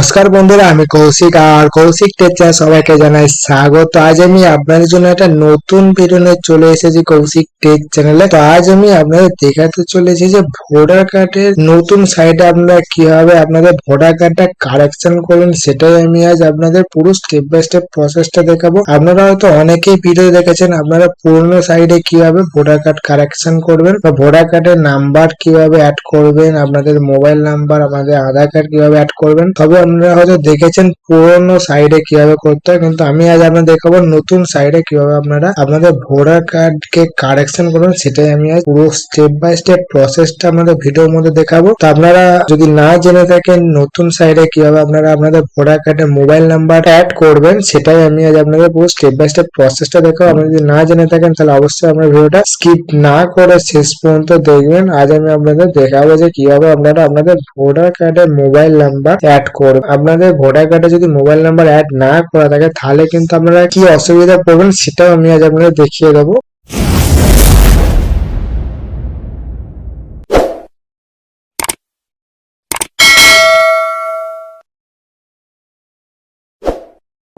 নমস্কার বন্ধুরা, আমি কৌশিক আর কৌশিক টেক চ্যানেলে সবাইকে জানাই স্বাগত। আজ আমি আপনাদের জন্য একটা নতুন ভিডিও নিয়ে চলে এসেছি কৌশিক টেক চ্যানেলে। তো আজ আমি আপনাদের দেখাতে চলেছি যে ভোটার কার্ডের নতুন সাইটে আপনারা কিভাবে আপনাদের ভোটার কার্ডটা কারেকশন করবেন, সেটাই আমি আজ আপনাদের পুরো স্টেপ বাই স্টেপ প্রসেসটা দেখাবো। আপনারা হয়তো অনেকেই ভিডিও দেখেছেন আপনারা পুরনো সাইটে কিভাবে ভোটার কার্ড কারেকশন করবেন বা ভোটার কার্ডের নাম্বার কিভাবে অ্যাড করবেন, আপনাদের মোবাইল নাম্বার, আপনাদের আধার কার্ড কিভাবে অ্যাড করবেন। তবে আপনারা হয়তো দেখেছেন পুরোনো সাইডে কিভাবে করতে হয়, কিন্তু আমি আজ আপনাদের দেখাবো নতুন সাইডে কিভাবে আপনারা আপনাদের ভোটার কার্ড কে কারেকশন করবেন। সেটাই আমি আজ পুরো স্টেপ বাই স্টেপ প্রসেসটা আপনাদের ভিডিওর মধ্যে দেখাবো। তো আপনারা যদি না জেনে থাকেন নতুন সাইডে কিভাবে আপনারা আপনাদের ভোটার কার্ডের মোবাইল নাম্বার অ্যাড করবেন, সেটাই আমি আজ আপনাদের পুরো স্টেপ বাই স্টেপ প্রসেসটা দেখাবো। আপনারা যদি না জেনে থাকেন তাহলে অবশ্যই আপনার ভিডিওটা স্কিপ না করে শেষ পর্যন্ত দেখবেন। আজ আমি আপনাদের দেখাবো যে কিভাবে আপনারা আপনাদের ভোটার কার্ডের মোবাইল নাম্বার অ্যাড করবেন। আপনাদের ভোটার কার্ডে যদি মোবাইল নাম্বার অ্যাড না করা থাকে তাহলে কিন্তু আপনারা কি অসুবিধা পড়বেন সেটাও আমি আজ আপনাদের দেখিয়ে দেবো।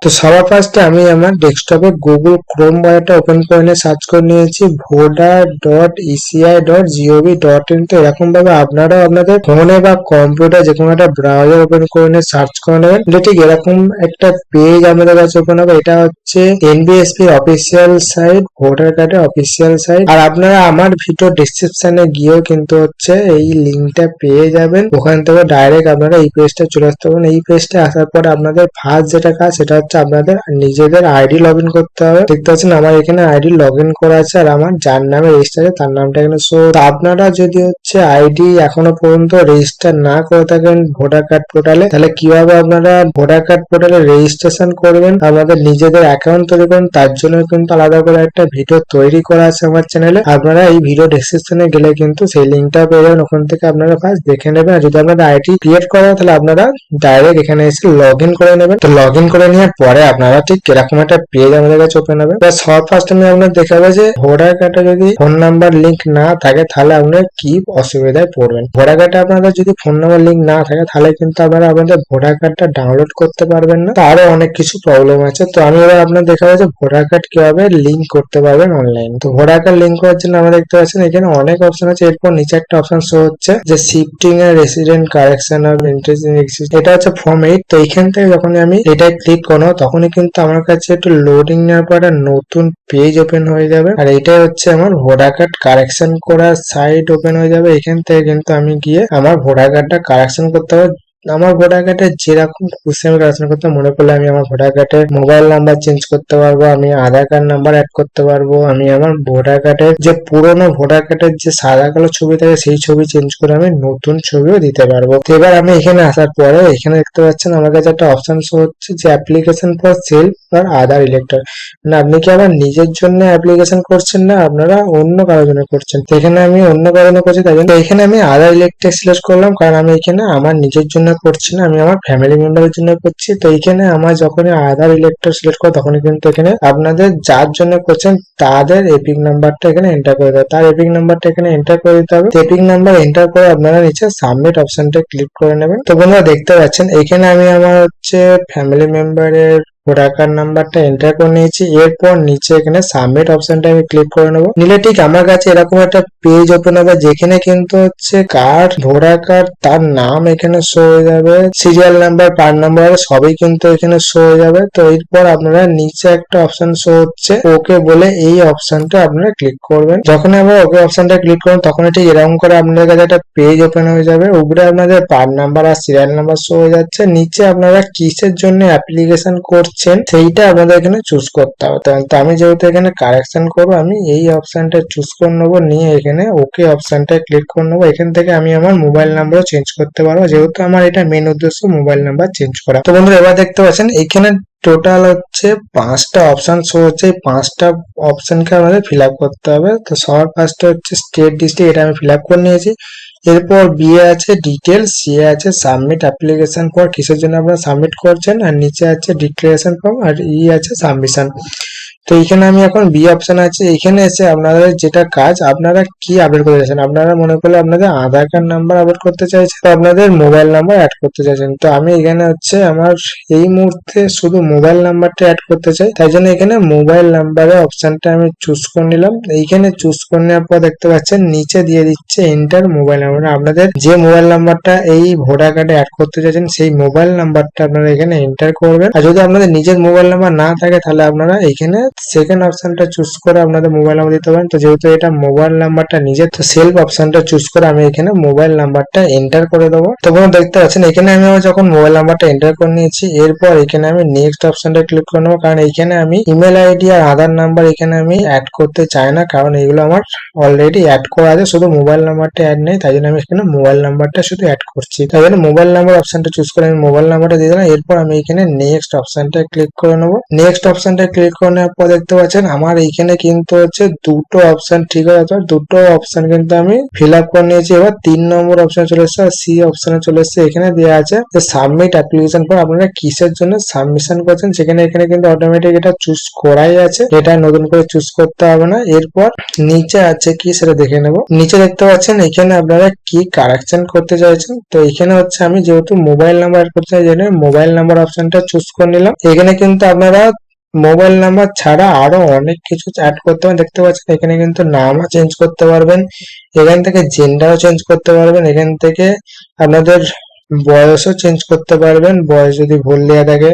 তো সবার ফার্স্টে আমি আমার ডেস্কটপে গুগল ক্রোম ব্রাউজারটা ওপেন করে নিয়ে সার্চ করে নিয়েছি voter.eci.gov.in। তো এরকম ভাবে আপনারাও আপনাদের ফোনে বা কম্পিউটার যে কোনো একটা ব্রাউজার ওপেন করে নিয়ে সার্চ করে নেবেন। ঠিক এরকম একটা পেজ আমাদের কাছে ওপেন হবে। এটা হচ্ছে এনবিএসপি অফিসিয়াল সাইট, ভোটার কার্ডের অফিসিয়াল সাইট। আর আপনারা আমার ভিডিও ডেসক্রিপশনে গিয়েও কিন্তু হচ্ছে এই লিঙ্কটা পেয়ে যাবেন। ওখান থেকে ডাইরেক্ট আপনারা এই পেজটা চলে আসতে পারেন। এই পেজটা আসার পরে আপনাদের ফার্স্ট যেটা কাজ সেটা হচ্ছে আপনাদের নিজেদের আইডি লগ ইন করতে হবে। দেখতে পাচ্ছেন আমার এখানে আইডি লগ ইন করা আছে আর আমার যার নামে রেজিস্টার আছে তার নামটা এখানে শো। আপনারা যদি হচ্ছে আইডি এখনো পর্যন্ত রেজিস্টার না করে থাকেন ভোটার কার্ড পোর্টালে, তাহলে কিভাবে আপনারা ভোটার কার্ড পোর্টালে রেজিস্ট্রেশন করবেন, আপনাদের নিজেদের অ্যাকাউন্ট তৈরি করবেন, তার জন্য কিন্তু আলাদা করে একটা ভিডিও তৈরি করা আছে আমার চ্যানেলে। আপনারা এই ভিডিও ডেসক্রিপশনে গেলে কিন্তু সেই লিঙ্কটা পেয়ে যাবেন। ওখান থেকে আপনারা ফার্স্ট দেখে নেবেন। আর যদি আপনাদের আইডি ক্রিয়েট করা তাহলে আপনারা ডাইরেক্ট এখানে এসে লগ ইন করে নেবেন। তো লগ ইন করে নেওয়ার পরে আপনারা ঠিক এরকম একটা পেজ আমাদের কাছে ওপেন হবে। সব ফার্স্ট আমি আপনার দেখাবো যে ভোটার কার্ডে যদি ফোন নাম্বার লিঙ্ক না থাকে তাহলে আপনারা কি অসুবিধায় পড়বেন। ভোটার কার্ডে আপনাদের যদি ফোন নাম্বার লিঙ্ক না থাকে তাহলে কিন্তু আপনারা আপনাদের ভোটার কার্ডটা ডাউনলোড করতে পারবেন না। আরো অনেক কিছু প্রবলেম আছে। তো আমি এবার আপনার দেখাবো যে ভোটার কার্ড কিভাবে লিঙ্ক করতে পারবেন অনলাইন। তো ভোটার কার্ড লিঙ্ক করার জন্য আমরা দেখতে পাচ্ছেন এখানে অনেক অপশন আছে। এরপর নিচে একটা অপশন শো হচ্ছে যে shifting A resident correction of interest, এটা হচ্ছে ফর্ম 8। তো এইখান থেকে যখন আমি এটা ক্লিক করবো তখনই কিন্তু আমার কাছে একটু লোডিং নেওয়ার পর একটা নতুন পেজ ওপেন হয়ে যাবে। আর এটাই হচ্ছে আমার ভোটার কার্ড কারেকশন করার সাইট ওপেন হয়ে যাবে। এখান থেকে কিন্তু আমি গিয়ে আমার ভোটার কার্ডটা কারেকশন করতে হবে। আমার ভোটার কার্ডে যেরকম খুশি আমি কারেকশন করতে, মনে করলে আমি আমার ভোটার কার্ডের মোবাইল নাম্বার চেঞ্জ করতে পারবো, আমি আধার কার্ড নাম্বার অ্যাড করতে পারবো, আমি আমার ভোটার কার্ডের যে পুরোনো ভোটার কার্ডের যে সাদা কালো ছবি থাকে সেই ছবি চেঞ্জ করে আমি নতুন ছবিও দিতে পারবো। তো এবার আমি এখানে আসার পরে এখানে দেখতে পাচ্ছেন আমার কাছে একটা অপশন শো হচ্ছে যে অ্যাপ্লিকেশন ফর সেলফ আর আধার ইলেক্টর। না, আপনি কি আবার নিজের জন্য অ্যাপ্লিকেশন করছেন না আপনারা অন্য কারোর জন্য করছেন? তো এখানে আমি অন্য কারোর জন্য করছি, তাই জন্য এখানে আমি আধার ইলেক্টর সিলেক্ট করলাম, কারণ আমি এখানে আমার নিজের জন্য করছি না, আমি আমার ফ্যামিলি মেম্বারের জন্য করছি। তো এইখানে আমার যখনই আধার ইলেক্টর সিলেক্ট করো তখনই কিন্তু এখানে আপনাদের যার জন্য করছেন তাদের এপিক নাম্বারটা এখানে এন্টার করে দেবে, তার এপিক নাম্বারটা এখানে এন্টার করে দিতে হবে। এপিক নাম্বার এন্টার করে আপনারা নিচে সাবমিট অপশনটা ক্লিক করে নেবেন। তো বন্ধুরা দেখতে পাচ্ছেন এখানে আমি আমার হচ্ছে ফ্যামিলি মেম্বারের ভোটার কার্ড নাম্বারটা এন্টার করে নিয়েছি। এরপর নিচে এখানে সাবমিট অপশনটা আমি ক্লিক করে নেবো। নিলে ঠিক আমার কাছে এরকম একটা পেজ ওপেন হবে যেখানে কিন্তু হচ্ছে কার্ড, ভোটার কার্ড, তার নাম এখানে শো হয়ে যাবে, সিরিয়াল নাম্বার, পার্ট নাম্বার সবই কিন্তু এখানে শো হয়ে যাবে। তো এরপর আপনারা নিচে একটা অপশন শো হচ্ছে ওকে বলে, এই অপশনটা আপনারা ক্লিক করবেন। যখন আপনারা ওকে অপশনটা ক্লিক করবেন তখন ঠিক এরকম করে আপনাদের কাছে একটা পেজ ওপেন হয়ে যাবে। উপরে আপনাদের পার্ট নাম্বার আর সিরিয়াল নাম্বার শো হয়ে যাচ্ছে। নিচে আপনারা কিসের জন্য অ্যাপ্লিকেশন করছেন সেইটা আপনাদের এখানে চুজ করতে হবে। তো আমি যেহেতু এখানে কারেকশন করবো আমি এই অপশনটা চুজ করে নেবো, নিয়ে এখানে ওকে অপশনটা ক্লিক করে নেবো। এখান থেকে আমি আমার মোবাইল নাম্বারও চেঞ্জ করতে পারবো, যেহেতু আমার এটা মেন উদ্দেশ্য মোবাইল নাম্বার চেঞ্জ করা। তো বন্ধুরা এবার দেখতে পাচ্ছেন এখানে টোটাল হচ্ছে 5টা অপশন শো হচ্ছে। এই 5টা অপশনকে আমাদের ফিল আপ করতে হবে। তো সবার ফার্স্টে হচ্ছে স্টেট ডিস্ট্রিক্ট, এটা আমি ফিল আপ করে নিয়েছি। এরপর বি এ আছে ডিটেলস, সি এ আছে সাবমিট অ্যাপ্লিকেশন ফর, কিসের জন্য আপনারা সাবমিট করছেন, আর নিচে আছে ডিক্লারেশন ফর্ম, আর ই আছে সাবমিশন। তো এখানে আমি এখন বি অপশন আছে, এখানে এসে আপনাদের যেটা কাজ, আপনারা কি আপডেট করতে চাইছেন। আপনারা মনে করলে আপনাদের আধার কার্ড নাম্বার আপডেট করতে চাইছেন, তো আপনাদের মোবাইল নাম্বার অ্যাড করতে চাইছেন। তো আমি এখানে হচ্ছে আমার এই মুহূর্তে শুধু মোবাইল নাম্বারটা অ্যাড করতে চাই, তাই জন্য এখানে মোবাইল নাম্বারের অপশনটা আমি চুজ করে নিলাম। এইখানে চুজ করে নেওয়ার পর দেখতে পাচ্ছেন নিচে দিয়ে দিচ্ছে এন্টার মোবাইল নাম্বার। আপনাদের যে মোবাইল নাম্বারটা এই ভোটার কার্ডে অ্যাড করতে চাইছেন সেই মোবাইল নাম্বারটা আপনারা এখানে এন্টার করবেন। আর যদি আপনাদের নিজের মোবাইল নাম্বার না থাকে তাহলে আপনারা এখানে সেকেন্ড অপশনটা চুজ করে আপনাদের মোবাইল নাম্বার দিতে পারেন। তো যেহেতু এটা মোবাইল নাম্বারটা নিজের, তো সেলফ অপশনটা চুজ করে আমি এখানে মোবাইল নাম্বারটা এন্টার করে দেবো। তো বন্ধু দেখতে পাচ্ছেন এখানে আমি যখন মোবাইল নাম্বারটা এন্টার করে নিয়েছি, এরপর এখানে আমি নেক্সট অপশনটা ক্লিক করে নেবো, কারণ এখানে আমি ইমেল আইডি আর আধার নাম্বার এখানে আমি অ্যাড করতে চাই না, কারণ এগুলো আমার অলরেডি অ্যাড করা আছে, শুধু মোবাইল নাম্বারটা অ্যাড নেই, তাই জন্য আমি এখানে মোবাইল নাম্বারটা শুধু অ্যাড করছি। তাই জন্য মোবাইল নাম্বার অপশনটা চুজ করে আমি মোবাইল নাম্বারটা দিয়ে দিলাম। এরপর আমি এখানে নেক্সট অপশনটা ক্লিক করে নেবো। নেক্সট অপশনটা ক্লিক করে নেওয়ার পর দেখতে পাচ্ছেন আমার এইখানে কিন্তু হচ্ছে দুটো অপশন ঠিক আছে, দুটো অপশন কিন্তু আমি ফিল আপ করে নিয়েছি। এবার 3 নম্বর অপশন চলে এসেছে আর সি অপশনে চলে এসেছে। এখানে দেওয়া আছে যে সাবমিট অ্যাপ্লিকেশন ফর, আপনারা কিসের জন্য সাবমিশন করছেন সেখানে এখানে কিন্তু অটোমেটিক এটা চুজ করাই আছে, এটা নতুন করে চুজ করতে হবে না। এরপর নিচে আছে কি সেটা দেখে নেব। নিচে দেখতে পাচ্ছেন এখানে আপনারা কি কারেকশন করতে চাইছেন। তো এখানে হচ্ছে আমি যেহেতু মোবাইল নাম্বার অ্যাড করতে চাই, মোবাইল নাম্বার অপশনটা চুজ করে নিলাম। এখানে কিন্তু আপনারা মোবাইল নাম্বার ছাড়া আরো অনেক কিছু অ্যাড করতে পারেন। দেখতে পাচ্ছেন এখানে কিন্তু নামও চেঞ্জ করতে পারবেন, এখান থেকে জেন্ডারও চেঞ্জ করতে পারবেন, এখান থেকে আপনাদের বয়সও চেঞ্জ করতে পারবেন, বয়স যদি ভুল দেওয়া থাকে।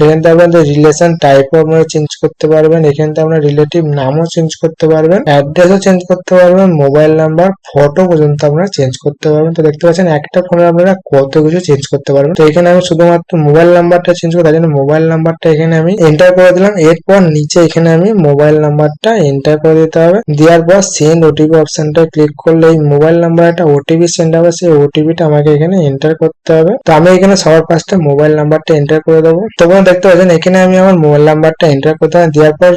এখান থেকে আপনাদের রিলেশন টাইপও আপনারা চেঞ্জ করতে পারবেন, এখান থেকে আপনার রিলেটিভ নামও চেঞ্জ করতে পারবেন, অ্যাড্রেসও চেঞ্জ করতে পারবেন, মোবাইল নাম্বার, ফটো পর্যন্ত আপনারা চেঞ্জ করতে পারবেন। তো দেখতে পাচ্ছেন একটা ফোনে আপনারা কত কিছু চেঞ্জ করতে পারবেন। তো এখানে আমি শুধুমাত্র মোবাইল নাম্বারটা চেঞ্জ করবো, তাই জন্য মোবাইল নাম্বারটা এখানে আমি এন্টার করে দিলাম। এরপর নিচে এখানে আমি মোবাইল নাম্বারটা এন্টার করে দিতে হবে। দেওয়ার পর সেন্ড ওটিপি অপশনটা ক্লিক করলে এই মোবাইল নাম্বার একটা ওটিপি সেন্ড হবে, সেই ওটিপিটা আমাকে এখানে এন্টার করতে হবে। তো আমি এখানে সবার ফার্স্টে মোবাইল নাম্বারটা এন্টার করে দেবো। তো দেখতে পাচ্ছেন এখানে আমি আমার মোবাইল নাম্বারটা এন্টার করতে হবে। দেওয়ার পর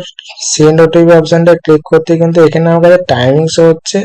সেন্ড ওটিপি অপশনটা ক্লিক করতে কিন্তু এখানে আমার কাছে টাইমিং শো হচ্ছে,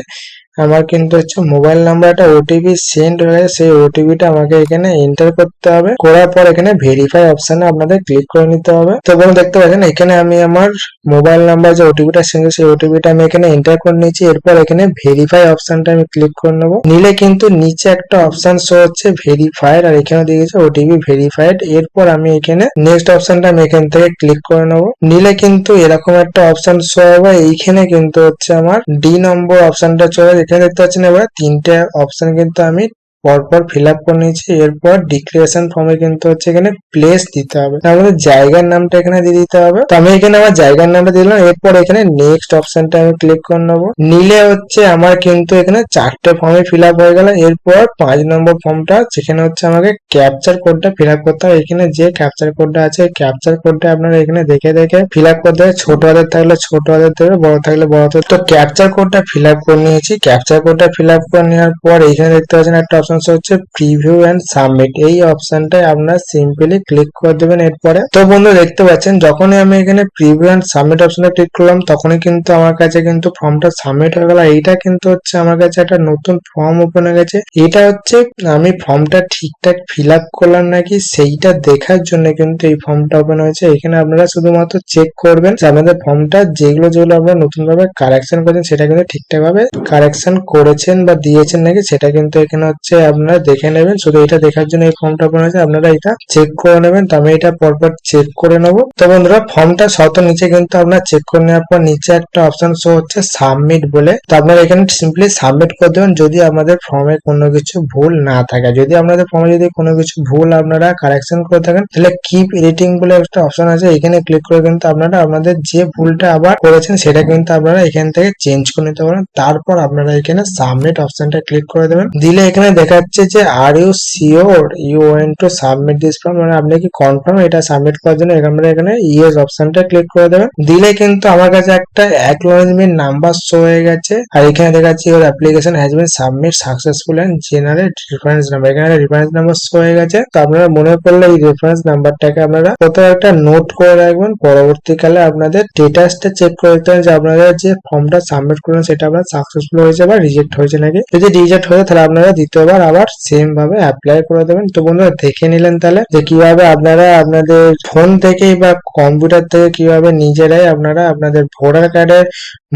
আমার কিন্তু হচ্ছে মোবাইল নাম্বারটা ওটিপি সেন্ড হয়ে গেছে, সেই ওটিপিটা আমাকে এখানে এন্টার করতে হবে। করার পর এখানে ভেরিফাই অপশনে আপনাদের ক্লিক করে নিতে হবে। তো দেখতে পাচ্ছেন এখানে আমি আমার মোবাইল নাম্বার যে ওটিপিটা সেন্ড সেই ওটিপিটা আমি এখানে এন্টার করে নিয়েছি। এরপর এখানে ভেরিফাই অপশনটা আমি ক্লিক করে নেবো। নিলে কিন্তু নিচে একটা অপশন শো হচ্ছে ভেরিফাইড, আর এখানে দিয়ে গেছে ওটিপি ভেরিফাইড। এরপর আমি এখানে নেক্সট অপশনটা আমি এখান থেকে ক্লিক করে নেবো। নিলে কিন্তু এরকম একটা অপশন শো হবে। এইখানে কিন্তু হচ্ছে আমার ডি নম্বর অপশনটা চলে, এখানে দেখতে পাচ্ছেন এবার 3টে অপশন কিন্তু আমি পরপর ফিল আপ করে নিয়েছি। এরপর ডিক্লারেশন ফর্মে কিন্তু হচ্ছে এখানে প্লেস দিতে হবে, আমাদের জায়গার নামটা এখানে দিয়ে দিতে হবে। তো আমি এখানে আমার জায়গার নামটা দিলাম। এরপর এখানে নেক্সট অপশনটা আমি ক্লিক করে নেবো। নিলে হচ্ছে আমার কিন্তু এখানে 4টে ফর্মে ফিল আপ হয়ে গেল। এরপর 5 নম্বর ফর্মটা যেখানে হচ্ছে আমাকে ক্যাপচার কোডটা ফিল আপ করতে হবে। এখানে যে ক্যাপচার কোডটা আছে ক্যাপচার কোডটা আপনারা এখানে দেখে দেখে ফিল আপ করতে হবে, ছোট হাতের থাকলে ছোট হাতের দেবে, বড় থাকলে বড় হাতের। তো ক্যাপচার কোডটা ফিল আপ করে নিয়েছি। ক্যাপচার কোডটা ফিল আপ করে নেওয়ার পর এখানে দেখতে পাচ্ছেন একটা অপশন হচ্ছে প্রিভিউ এন্ড সাবমিট, এই অপশনটাই আপনারা সিম্পলি ক্লিক করে দেবেন। এরপরে তো বন্ধু দেখতে পাচ্ছেন যখনই আমি এখানে প্রিভিউ এন্ড সাবমিট অপশনে ক্লিক করলাম তখনই কিন্তু আমার কাছে কিন্তু ফর্মটা সাবমিট হয়ে গেল। এইটা কিন্তু হচ্ছে আমার কাছে একটা নতুন ফর্ম ওপেন হয়ে গেছে। এটা হচ্ছে আমি ফর্মটা ঠিকঠাক ফিল আপ করলাম নাকি সেইটা দেখার জন্য কিন্তু এই ফর্মটা ওপেন হয়েছে। এখানে আপনারা শুধুমাত্র চেক করবেন যে আপনাদের ফর্মটা যেগুলো আপনারা নতুন ভাবে কারেকশন করেছেন সেটা কিন্তু ঠিকঠাক ভাবে কারেকশন করেছেন বা দিয়েছেন নাকি সেটা কিন্তু এখানে হচ্ছে আপনারা দেখে নেবেন। শুধু এটা দেখার জন্য এই ফর্মটা ওপেন হয়েছে, আপনারা এটা চেক করে নেবেন। তো আমি এটা পরপর চেক করে নেবো। তো বন্ধুরা ফর্মটা শত নিচে কিন্তু আপনারা চেক করে নেওয়ার পর নিচে একটা অপশন শো হচ্ছে সাবমিট বলে, তো আপনারা এখানে সিম্পলি সাবমিট করে দেবেন যদি আমাদের ফর্মে কোনো কিছু ভুল না থাকে। যদি আপনাদের ফর্মে যদি কোনো কিছু ভুল আপনারা কারেকশন করে থাকেন তাহলে কিপ এডিটিং বলে একটা অপশন আছে, এখানে ক্লিক করে কিন্তু আপনারা আপনাদের যে ভুলটা আবার করেছেন সেটা কিন্তু আপনারা এখান থেকে চেঞ্জ করে নিতে পারেন। তারপর আপনারা এখানে সাবমিট অপশনটা ক্লিক করে দেবেন। দিলে এখানে দেখাচ্ছে যে are you sure you want to submit this form, মানে আপনি কি কনফার্ম এটা সাবমিট করার জন্য এখানে ইয়েস অপশনটা ক্লিক করে দেবেন। দিলে কিন্তু আমার কাছে একটা অ্যাকনোলেজমেন্ট নাম্বার শো হয়ে গেছে, আর এখানে দেখাচ্ছে your application has been submit successful and generate reference number, এখানে রেফারেন্স নাম্বার শো হয়ে গেছে। তো আপনারা মনে করলে এই রেফারেন্স নাম্বারটাকে আপনারা কোথাও একটা নোট করে রাখবেন, পরবর্তীকালে আপনাদের স্ট্যাটাসটা চেক করে দেখতে হবে যে আপনারা যে ফর্মটা সাবমিট করেন সেটা আপনার সাকসেসফুল হয়েছে বা রিজেক্ট হয়েছে নাকি। যদি রিজেক্ট হয়ে তাহলে আপনারা দ্বিতীয়বার আবার সেম ভাবে অ্যাপ্লাই করে দেবেন। তো বন্ধুরা দেখে নিলেন তাহলে যে কিভাবে আপনারা আপনাদের ফোন থেকেই বা কম্পিউটার থেকে কিভাবে নিজেরাই আপনারা আপনাদের ভোটার কার্ডের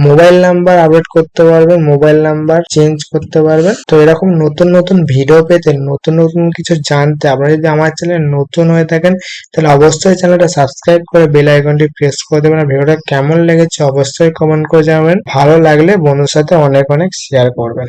মোবাইল নাম্বার আপডেট করতে পারবেন, মোবাইল নাম্বার চেঞ্জ করতে পারবেন। তো এরকম নতুন নতুন ভিডিও পেতে, নতুন নতুন কিছু জানতে আপনারা যদি আমার চ্যানেল নতুন হয়ে থাকেন তাহলে অবশ্যই চ্যানেলটা সাবস্ক্রাইব করে বেল আইকনটি প্রেস করে দেবেন। আর ভিডিওটা কেমন লেগেছে অবশ্যই কমেন্ট করে জানাবেন। ভালো লাগলে বন্ধুর সাথে অনেক অনেক শেয়ার করবেন।